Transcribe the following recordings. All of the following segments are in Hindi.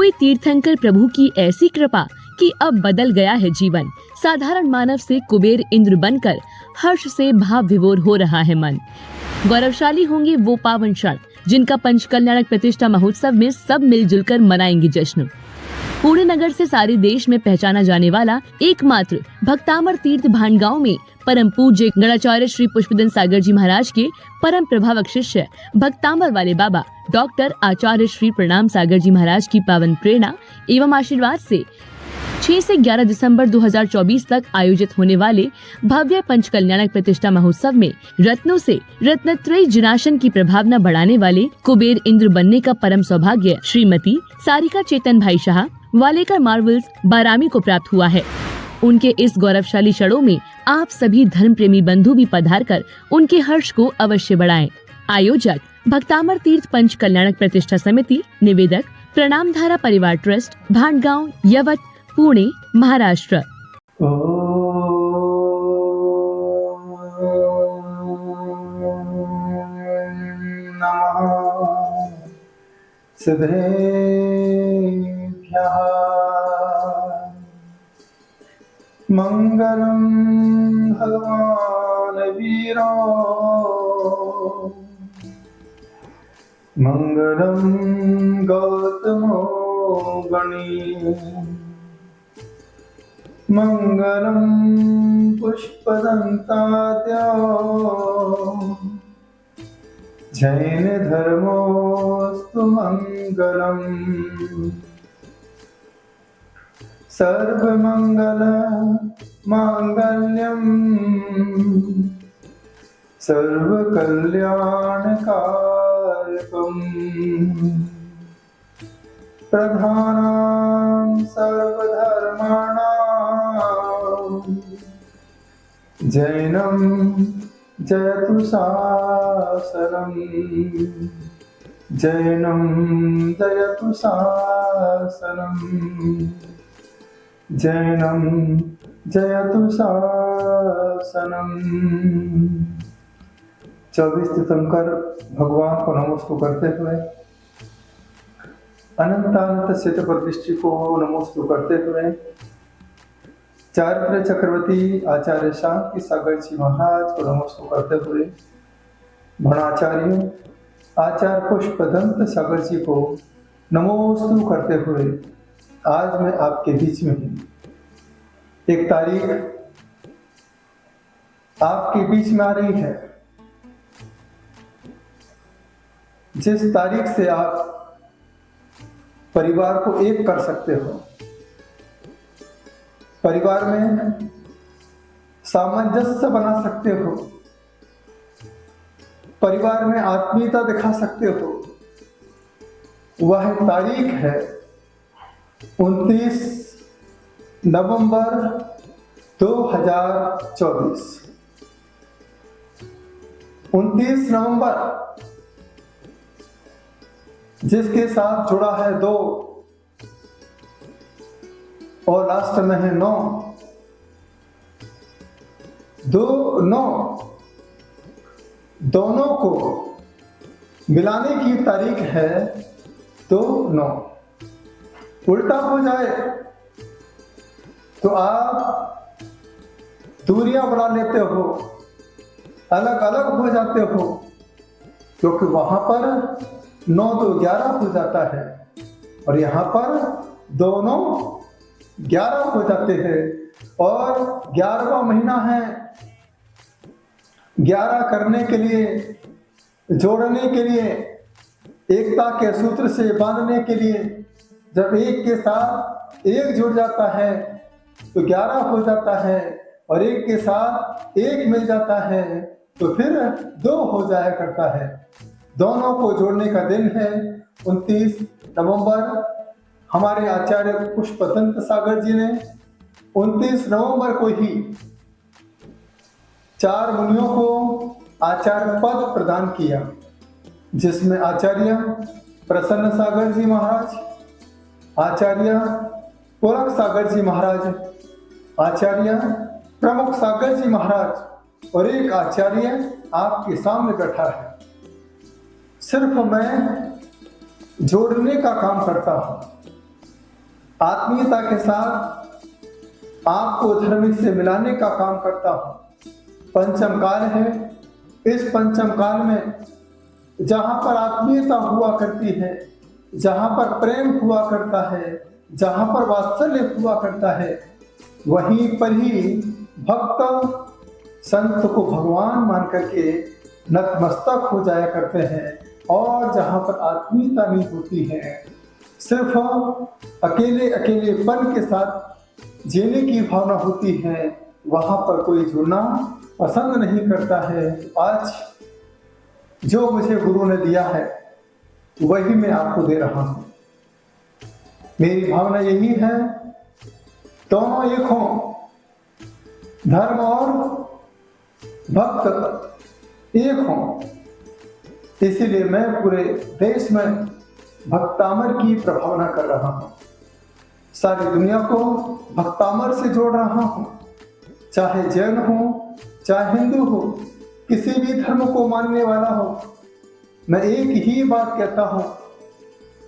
हुई तीर्थंकर प्रभु की ऐसी कृपा कि अब बदल गया है जीवन। साधारण मानव से कुबेर इंद्र बनकर हर्ष से भाव विभोर हो रहा है मन। गौरवशाली होंगे वो पावन क्षण जिनका पंचकल्याणक प्रतिष्ठा महोत्सव में सब मिलजुल कर मनाएंगे जश्न। पुणे नगर से सारे देश में पहचाना जाने वाला एकमात्र भक्तामर तीर्थ भांडगांव में परम पूज्य गणाचार्य श्री पुष्पदन सागर जी महाराज के परम प्रभावक शिष्य भक्तामर वाले बाबा डॉक्टर आचार्य श्री प्रणाम सागर जी महाराज की पावन प्रेरणा एवं आशीर्वाद से 6 से 11 दिसंबर 2024 तक आयोजित होने वाले भव्य पंचकल्याणक प्रतिष्ठा महोत्सव में रत्नों से रत्नत्रयी जिनाशन की प्रभावना बढ़ाने वाले कुबेर इंद्र बनने का परम सौभाग्य श्रीमती सारिका चेतन भाई शाह वालेकर मार्वल्स बारामी को प्राप्त हुआ है। उनके इस गौरवशाली क्षणों में आप सभी धर्म प्रेमी बंधु भी पधार कर उनके हर्ष को अवश्य बढ़ाएं। आयोजक भक्तामर तीर्थ पंच कल्याणक प्रतिष्ठा समिति, निवेदक प्रणाम धारा परिवार ट्रस्ट, भांडगांव, यवत, पुणे, महाराष्ट्र। मंगलम भगवान वीरो मंगलम गौतमो गणी मंगलम पुष्पदंताद्यो जैन धर्मोस्तु मंगलम सर्वमंगल मांगल्यम सर्वकल्याणकारकम प्रधानां सर्वधर्माणां जैनं जयतु शासनम् जैनं जयतु शासनम् जैनं जयतु शासनम्। 24 तीर्थंकर भगवान को नमस्कार करते हुए, अनंतानंत शीतपर दृष्टि को नमस्कार करते हुए, चारित्र चक्रवर्ती आचार्य शांति सागर जी महाराज को नमस्कार करते हुए, भणाचार्य आचार्य पुष्पदंत सागर जी को नमोस्तु करते हुए, आज मैं आपके बीच में एक तारीख आपके बीच में आ रही है, जिस तारीख से आप परिवार को एक कर सकते हो, परिवार में सामंजस्य बना सकते हो, परिवार में आत्मीयता दिखा सकते हो। वह तारीख है 29 नवंबर 2024। 29 नवंबर जिसके साथ जुड़ा है 2 और लास्ट में है 9, 2 9 दोनों को मिलाने की तारीख है 2 9। उल्टा हो जाए तो आप दूरियां बढ़ा लेते हो, अलग अलग हो जाते हो, क्योंकि वहां पर 9 तो 11 हो जाता है और यहाँ पर दोनों 11 हो जाते हैं। और 11वां महीना है, 11 करने के लिए, जोड़ने के लिए, एकता के सूत्र से बांधने के लिए, जब एक के साथ एक जुड़ जाता है तो 11 हो जाता है, और एक के साथ एक मिल जाता है तो फिर 2 हो जाया करता है। दोनों को जोड़ने का दिन है 29 नवंबर। हमारे आचार्य पुष्पदंत सागर जी ने 29 नवंबर को ही 4 मुनियों को आचार्य पद प्रदान किया, जिसमें आचार्य प्रसन्न सागर जी महाराज, आचार्य पुरक सागर जी महाराज, आचार्य प्रमुख सागर जी महाराज और एक आचार्य आपके सामने बैठा है। सिर्फ मैं जोड़ने का काम करता हूं, आत्मीयता के साथ आपको धार्मिक से मिलाने का काम करता हूँ। पंचम काल है। इस पंचम काल में जहाँ पर आत्मीयता हुआ करती है, जहाँ पर प्रेम हुआ करता है, जहाँ पर वात्सल्य हुआ करता है, वहीं पर ही भक्त संत को भगवान मान करके नतमस्तक हो जाया करते हैं। और जहाँ पर आत्मीयता नहीं होती है, सिर्फ अकेले अकेलेपन के साथ जीने की भावना होती है, वहाँ पर कोई जुड़ना पसंद नहीं करता है। आज जो मुझे गुरु ने दिया है वही मैं आपको दे रहा हूँ। मेरी भावना यही है, दोनों एक हों, धर्म और भक्त एक हों। इसीलिए मैं पूरे देश में भक्तामर की प्रभावना कर रहा हूँ। सारी दुनिया को भक्तामर से जोड़ रहा हूँ। चाहे जैन हो, चाहे हिंदू हो, किसी भी धर्म को मानने वाला हो, मैं एक ही बात कहता हूँ,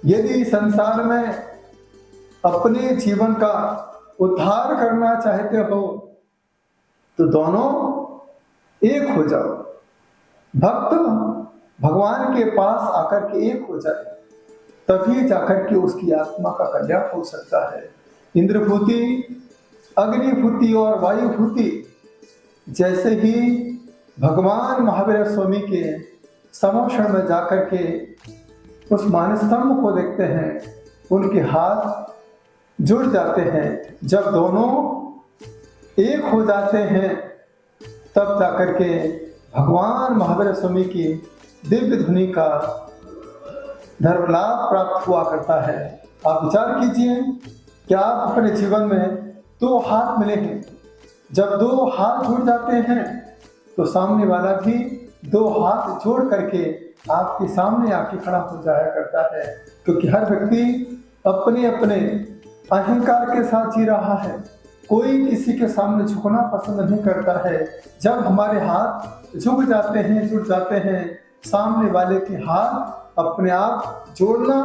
यदि संसार में अपने जीवन का उद्धार करना चाहते हो तो दोनों एक हो जाओ। भक्त भगवान के पास आकर के एक हो जाए, तभी जाकर के उसकी आत्मा का कल्याण हो सकता है। इंद्रभूति, अग्निभूति और वायुभूति जैसे ही भगवान महावीर स्वामी के समक्षण में जाकर के उस मानस्तंभ को देखते हैं, उनके हाथ जुड़ जाते हैं। जब दोनों एक हो जाते हैं तब जाकर के भगवान महावीर स्वामी की दिव्य धुनी का धर्म लाभ प्राप्त हुआ करता है। आप विचार कीजिए कि आप अपने जीवन में दो हाथ मिले हैं, जब दो हाथ जुड़ जाते हैं तो सामने वाला भी दो हाथ जोड़ करके आपके सामने आके खड़ा हो जाया करता है। क्योंकि हर व्यक्ति अपने अपने अहंकार के साथ जी रहा है, कोई किसी के सामने झुकना पसंद नहीं करता है। जब हमारे हाथ झुक जाते हैं, जुड़ जाते हैं, सामने वाले के हाथ अपने आप जोड़ना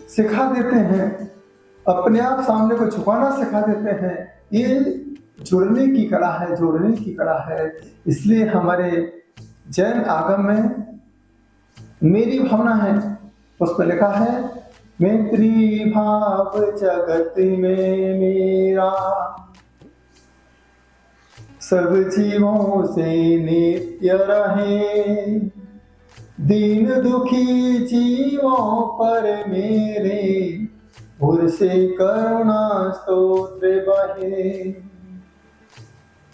सिखा देते हैं, अपने आप सामने को झुकाना सिखा देते हैं। ये जुड़ने की कला है, जोड़ने की कला है। इसलिए हमारे जैन आगम में मेरी भावना है, उसमें लिखा है, मैत्री भाव जगत में मेरा, सब जीवों से नित्य रहे, दीन दुखी जीवों पर मेरे, उर से करुणा स्तोत्र बहे।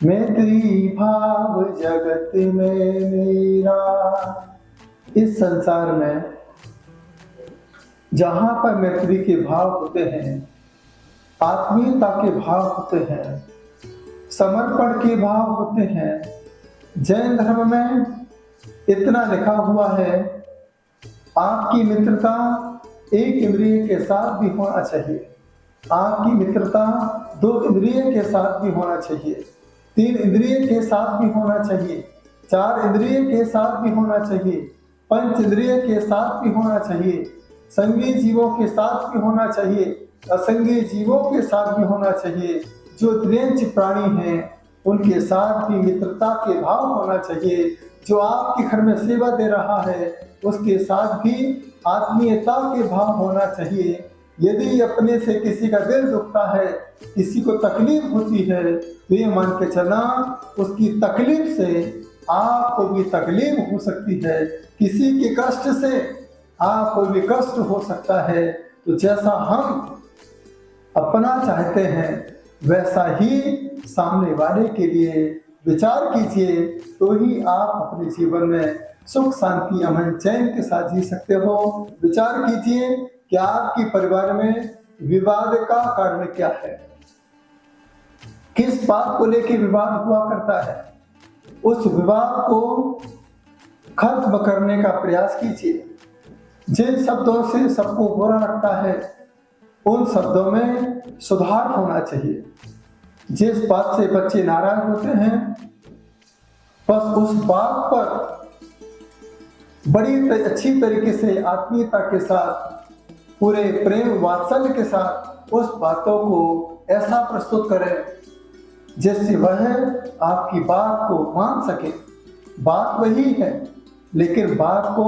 मैत्री भाव जगत में मेरा। इस संसार में जहाँ पर मैत्री के भाव होते हैं, आत्मीयता के भाव होते हैं, समर्पण के भाव होते हैं, जैन धर्म में इतना लिखा हुआ है, आपकी मित्रता एक इंद्रिय के साथ भी होना चाहिए, आपकी मित्रता दो इंद्रिय के साथ भी होना चाहिए, तीन इंद्रिय के साथ भी होना चाहिए, चार इंद्रिय के साथ भी होना चाहिए, पंच इंद्रिय के साथ भी होना चाहिए, संगी जीवों के साथ भी होना चाहिए, असंगी जीवों के साथ भी होना चाहिए। जो त्रियंच प्राणी हैं उनके साथ भी मित्रता के भाव होना चाहिए। जो आपके घर में सेवा दे रहा है उसके साथ भी आत्मीयता के भाव होना चाहिए। यदि अपने से किसी का दिल दुखता है, किसी को तकलीफ होती है, तो ये मान के चलना उसकी तकलीफ से आपको भी तकलीफ हो सकती है, किसी के कष्ट से आपको भी कष्ट हो सकता है। तो जैसा हम अपना चाहते हैं वैसा ही सामने वाले के लिए विचार कीजिए, तो ही आप अपने जीवन में सुख शांति अमन चैन के साथ जी सकते हो। विचार कीजिए कि आपके परिवार में विवाद का कारण क्या है, किस बात को लेकर विवाद हुआ करता है। उस विवाद को खत्म करने का प्रयास कीजिए। जिन शब्दों से सबको बुरा लगता है उन शब्दों में सुधार होना चाहिए। जिस बात से बच्चे नाराज होते हैं, बस उस बात पर बड़ी अच्छी तरीके से आत्मीयता के साथ पूरे प्रेम वात्सल्य के साथ उस बातों को ऐसा प्रस्तुत करें जिससे वह आपकी बात को मान सके। बात वही है, लेकिन बात को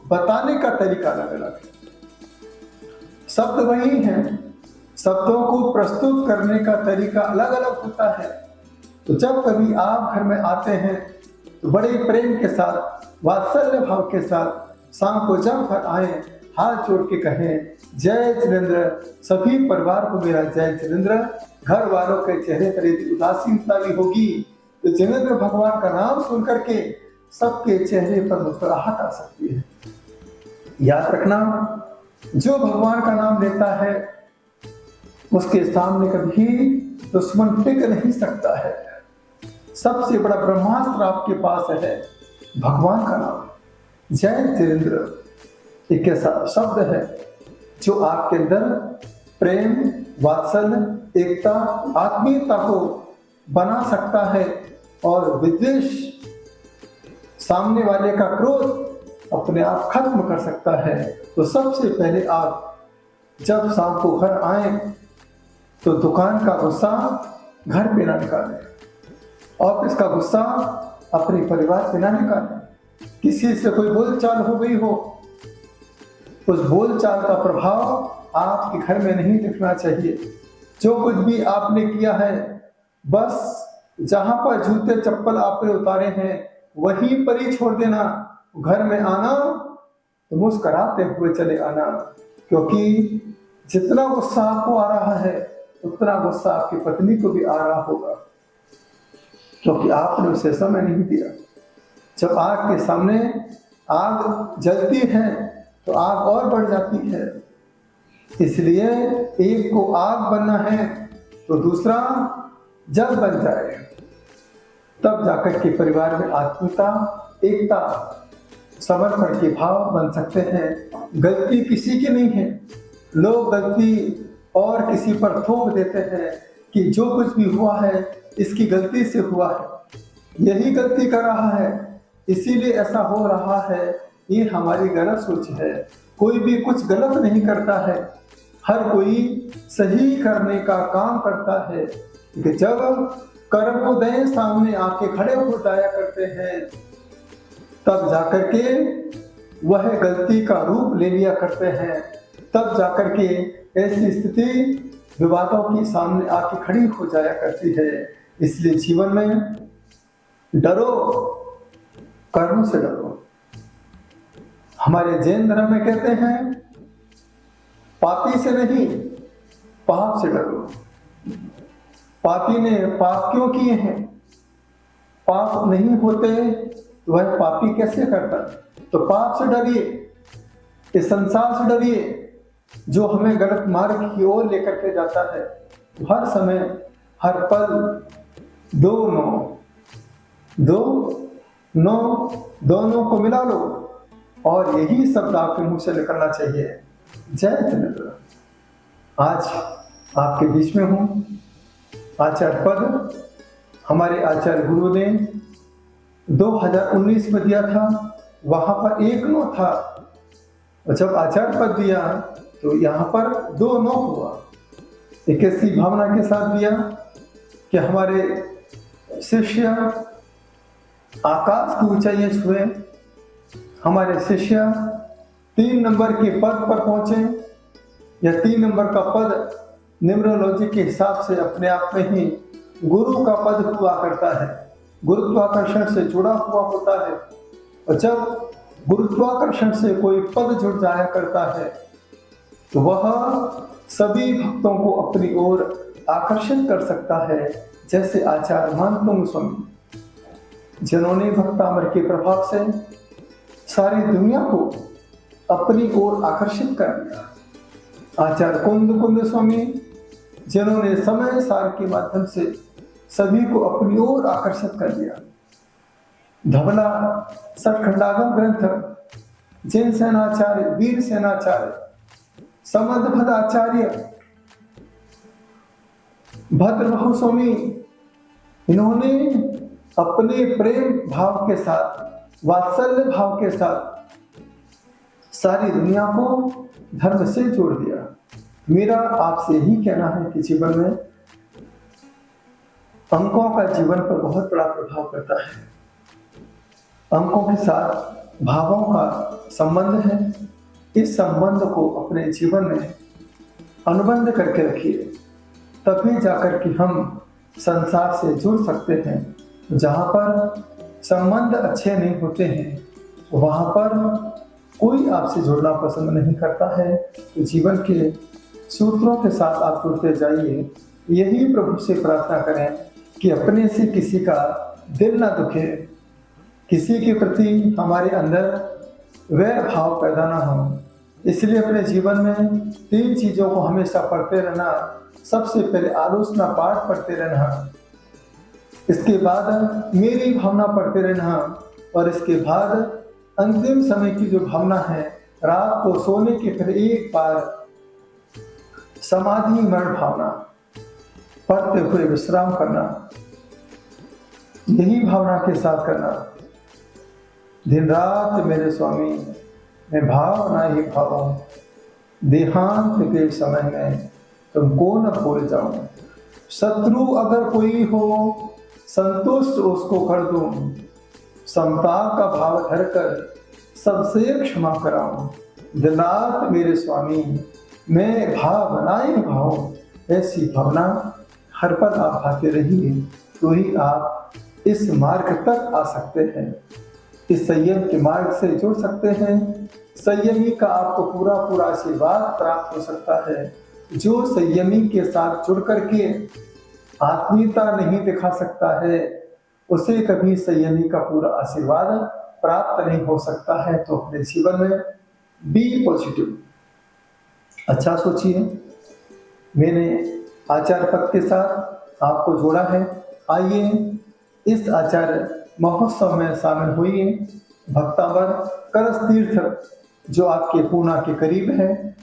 बताने का तरीका अलग अलग है। शब्द वही है, शब्दों को प्रस्तुत करने का तरीका अलग अलग होता है। तो जब कभी आप घर में आते हैं तो बड़े प्रेम के साथ, वात्सल्य भाव के साथ शाम को जब घर आए, हाथ जोड़ के कहें जय जिनेंद्र। सभी परिवार को मेरा जय जिनेंद्र। घर वालों के चेहरे पर यदि उदासीनता भी होगी तो जिनेंद्र भगवान का नाम सुन करके सबके चेहरे पर मुस्कुराहट आ सकती है। याद रखना, जो भगवान का नाम लेता है उसके सामने कभी दुश्मन टिक नहीं सकता है। सबसे बड़ा ब्रह्मास्त्र आपके पास है भगवान का नाम। जय जिनेंद्र एक ऐसा शब्द है जो आपके अंदर प्रेम, वात्सल्य, एकता, आत्मीयता को बना सकता है और विद्वेष, सामने वाले का क्रोध अपने आप खत्म कर सकता है। तो सबसे पहले आप जब शाम को घर आए तो दुकान का गुस्सा घर पे ना निकालें, ऑफिस का गुस्सा अपने परिवार पे ना निकालें। किसी से कोई बोलचाल हो गई हो, उस बोलचाल का प्रभाव आपके घर में नहीं दिखना चाहिए। जो कुछ भी आपने किया है, बस जहां पर जूते चप्पल आपने उतारे हैं वहीं पर ही छोड़ देना। घर में आना तो मुस्कुराते हुए चले आना, क्योंकि जितना गुस्सा आपको आ रहा है उतना गुस्सा आपकी पत्नी को भी आ रहा होगा, क्योंकि आपने उसे समय नहीं दिया। जब आग के सामने आग जलती है तो आग और बढ़ जाती है। इसलिए एक को आग बनना है तो दूसरा जल बन जाए, तब जाकर के परिवार में आत्मीयता, एकता, समर्पण के भाव बन सकते हैं। गलती किसी की नहीं है। लोग गलती और किसी पर थोप देते हैं कि जो कुछ भी हुआ है इसकी गलती से हुआ है, यही गलती कर रहा है, इसीलिए ऐसा हो रहा है। ये हमारी गलत सोच है। कोई भी कुछ गलत नहीं करता है, हर कोई सही करने का काम करता है। कि जब कर्मोदय सामने आके खड़े हो जाया करते हैं तब जाकर के वह गलती का रूप ले लिया करते हैं। तब जाकर के ऐसी स्थिति विवादों की सामने आके खड़ी हो जाया करती है। इसलिए जीवन में डरो, कर्म से डरो। हमारे जैन धर्म में कहते हैं पापी से नहीं, पाप से डरो। पापी ने पाप क्यों किए हैं? पाप नहीं होते तो वह पापी कैसे करता? तो पाप से डरिए, इस संसार से डरिए जो हमें गलत मार्ग की ओर लेकर के जाता है। हर समय, हर पल दोनों को मिला लो और यही शब्द आपके मुंह से निकलना चाहिए, जय जिनेंद्र। आज आपके बीच में हूं। आचार्य पद हमारे आचार्य गुरु ने 2019 में दिया था, वहां पर 1/9 था। और जब आचार्य पद दिया तो यहाँ पर 2/9 हुआ। एक ऐसी भावना के साथ दिया कि हमारे शिष्य आकाश की ऊंचाइयां छुए, हमारे शिष्य 3 नंबर के पद पर पहुंचे। यह 3 नंबर का पद न्यूमरोलॉजी के हिसाब से अपने आप में ही गुरु का पद हुआ करता है, गुरुत्वाकर्षण से जुड़ा हुआ होता है। और जब गुरुत्वाकर्षण से कोई पद जुड़ जाया करता है तो वह सभी भक्तों को अपनी ओर आकर्षित कर सकता है। जैसे आचार्य मानतुंग स्वामी, जिन्होंने भक्तामर के प्रभाव से सारी दुनिया को अपनी ओर आकर्षित कर दिया। आचार्य कुंद स्वामी, जिन्होंने समय सार के माध्यम से सभी को अपनी ओर आकर्षित कर दिया। धवला सतखंडागम ग्रंथ, जैन सेनाचार्य, वीर सेनाचार्य, समंतभद आचार्य, भद्रबाहु स्वामी, इन्होंने अपने प्रेम भाव के साथ, वात्सल्य भाव के साथ सारी दुनिया को धर्म से जोड़ दिया। मेरा आपसे यही कहना है कि जीवन में अंकों का जीवन पर बहुत बड़ा प्रभाव पड़ता है। अंकों के साथ भावों का संबंध है। इस संबंध को अपने जीवन में अनुबंध करके रखिए, तभी जाकर कि हम संसार से जुड़ सकते हैं। जहाँ पर संबंध अच्छे नहीं होते हैं, वहाँ पर कोई आपसे जुड़ना पसंद नहीं करता है। तो जीवन के सूत्रों के साथ आप जुड़ते जाइए। यही प्रभु से प्रार्थना करें कि अपने से किसी का दिल ना दुखे, किसी के प्रति हमारे अंदर वैर भाव पैदा ना हो। इसलिए अपने जीवन में 3 चीज़ों को हमेशा पढ़ते रहना। सबसे पहले आलोचना पाठ पढ़ते रहना, इसके बाद मेरी भावना पढ़ते रहना, और इसके बाद अंतिम समय की जो भावना है, रात को सोने के फिर एक बार समाधि मरण भावना पढ़ते हुए विश्राम करना। यही भावना के साथ करना, दिन रात मेरे स्वामी मैं भावना ही भावूं, देहांत के समय में तुमको न भूल जाऊं। शत्रु अगर कोई हो संतुष्ट उसको कर दूं, समता का भाव धरकर सबसे क्षमा कराऊं। दिन रात मेरे स्वामी मैं भावनाएं भावूं। ऐसी भावना हर पल आप भाते रहिए, तो ही आप इस मार्ग तक आ सकते हैं, इस संयम के मार्ग से जुड़ सकते हैं। संयमी का आपको पूरा आशीर्वाद प्राप्त हो सकता है। जो संयमी के साथ जुड़ करके आत्मीयता नहीं दिखा सकता है, उसे कभी संयमी का पूरा आशीर्वाद प्राप्त नहीं हो सकता है। तो अपने जीवन में बी पॉजिटिव, अच्छा सोचिए। मैंने आचार्य पद के साथ आपको जोड़ा है। आइए इस आचार्य महोत्सव में शामिल होइए। भक्तावर करस तीर्थ जो आपके पूना के करीब है,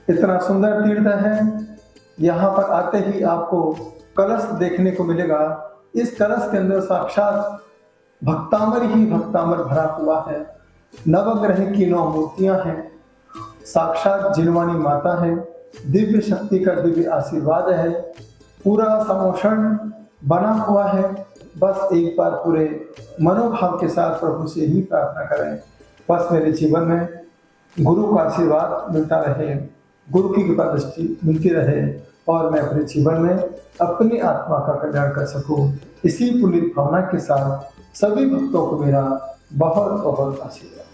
इतना सुंदर तीर्थ है। यहाँ पर आते ही आपको कलश देखने को मिलेगा। इस कलश के अंदर साक्षात भक्तामर ही भक्तामर भरा हुआ है। नवग्रह की 9 मूर्तियां हैं। साक्षात जिनवानी माता है। दिव्य शक्ति का दिव्य आशीर्वाद है। पूरा समोषण बना हुआ है। बस एक बार पूरे मनोभाव के साथ प्रभु से ही प्रार्थना करें, बस मेरे जीवन में गुरु का आशीर्वाद मिलता रहे, गुरु की कृपा दृष्टि मिलती रहे, और मैं अपने जीवन में अपनी आत्मा का कल्याण कर सकूं। इसी पुनीत भावना के साथ सभी भक्तों को मेरा बहुत बहुत आशीर्वाद।